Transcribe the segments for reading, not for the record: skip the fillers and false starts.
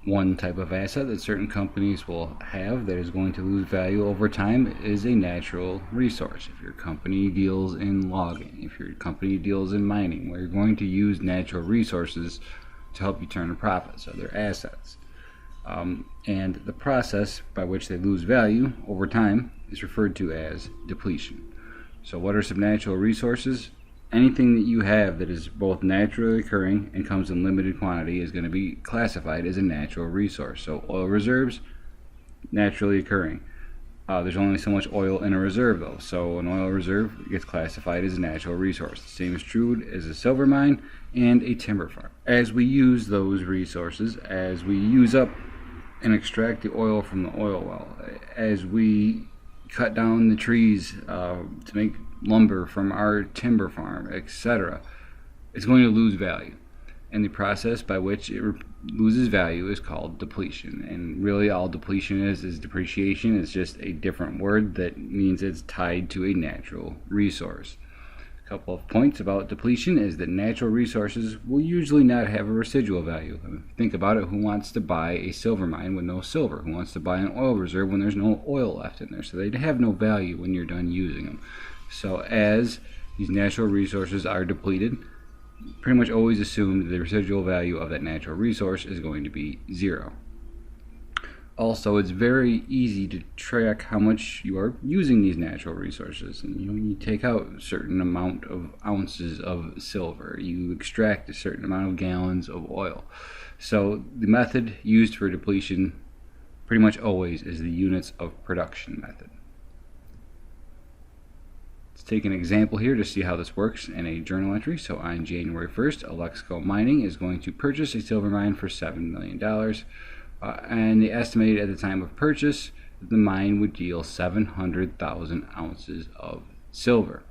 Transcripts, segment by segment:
One type of asset that certain companies will have that is going to lose value over time is a natural resource. If your company deals in logging, if your company deals in mining, where you're going to use natural resources to help you turn a profit, so they're assets. And the process by which they lose value over time is referred to as depletion. So what are some natural resources? Anything that you have that is both naturally occurring and comes in limited quantity is going to be classified as a natural resource. So oil reserves, naturally occurring. There's only so much oil in a reserve though, so an oil reserve gets classified as a natural resource. The same is true as a silver mine and a timber farm. As we use those resources, as we use up and extract the oil from the oil well, as we cut down the trees to make lumber from our timber farm, etc., it's going to lose value. And the process by which it loses value is called depletion. And really all depletion is depreciation. It's just a different word that means it's tied to a natural resource. A couple of points about depletion is that natural resources will usually not have a residual value. Think about it, who wants to buy a silver mine with no silver? Who wants to buy an oil reserve when there's no oil left in there? So they have no value when you're done using them. So as these natural resources are depleted, pretty much always assume that the residual value of that natural resource is going to be zero. Also, it's very easy to track how much you are using these natural resources. And you take out a certain amount of ounces of silver, you extract a certain amount of gallons of oil. So the method used for depletion pretty much always is the units of production method. Let's take an example here to see how this works in a journal entry. So on January 1st, Alexico Mining is going to purchase a silver mine for $7 million. And they estimated at the time of purchase that the mine would yield 700,000 ounces of silver.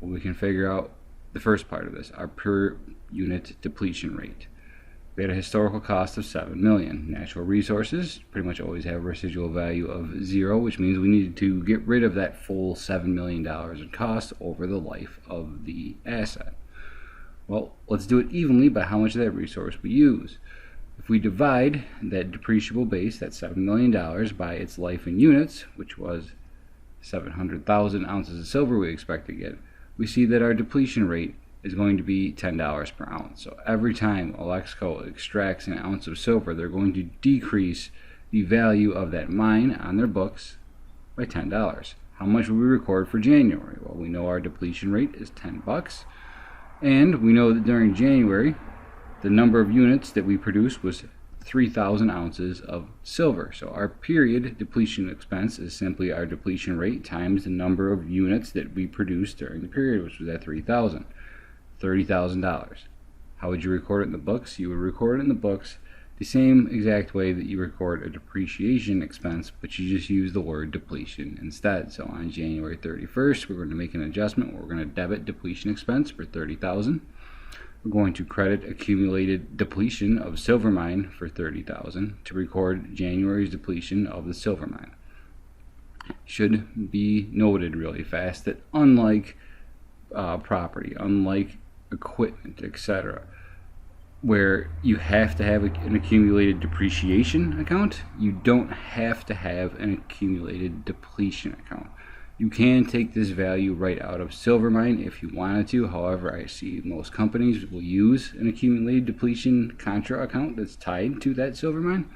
Well, we can figure out the first part of this, our per unit depletion rate. We had a historical cost of $7 million. Natural resources pretty much always have a residual value of zero, which means we needed to get rid of that full $7 million in cost over the life of the asset. Well, let's do it evenly by how much of that resource we use. If we divide that depreciable base, that $7 million, by its life in units, which was 700,000 ounces of silver we expect to get, we see that our depletion rate is going to be $10 per ounce. So every time Alexico extracts an ounce of silver, they're going to decrease the value of that mine on their books by $10. How much will we record for January? Well, we know our depletion rate is $10, and we know that during January the number of units that we produced was 3,000 ounces of silver. So our period depletion expense is simply our depletion rate times the number of units that we produced during the period, which was at 3,000. $30,000. How would you record it in the books? You would record it in the books the same exact way that you record a depreciation expense, but you just use the word depletion instead. So on January 31st, we're going to make an adjustment. We're going to debit depletion expense for $30,000. We're going to credit accumulated depletion of silver mine for $30,000 to record January's depletion of the silver mine. Should be noted really fast that unlike property, unlike equipment, etc., where you have to have an accumulated depreciation account, you don't have to have an accumulated depletion account. You can take this value right out of silver mine if you wanted to. However, I see most companies will use an accumulated depletion contra account that's tied to that silver mine.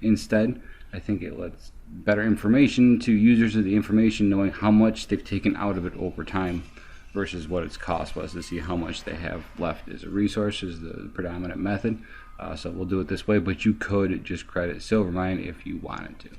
Instead, I think it lets better information to users of the information, knowing how much they've taken out of it over time versus what its cost was, to see how much they have left as a resource is the predominant method. So we'll do it this way, but you could just credit silver mine if you wanted to.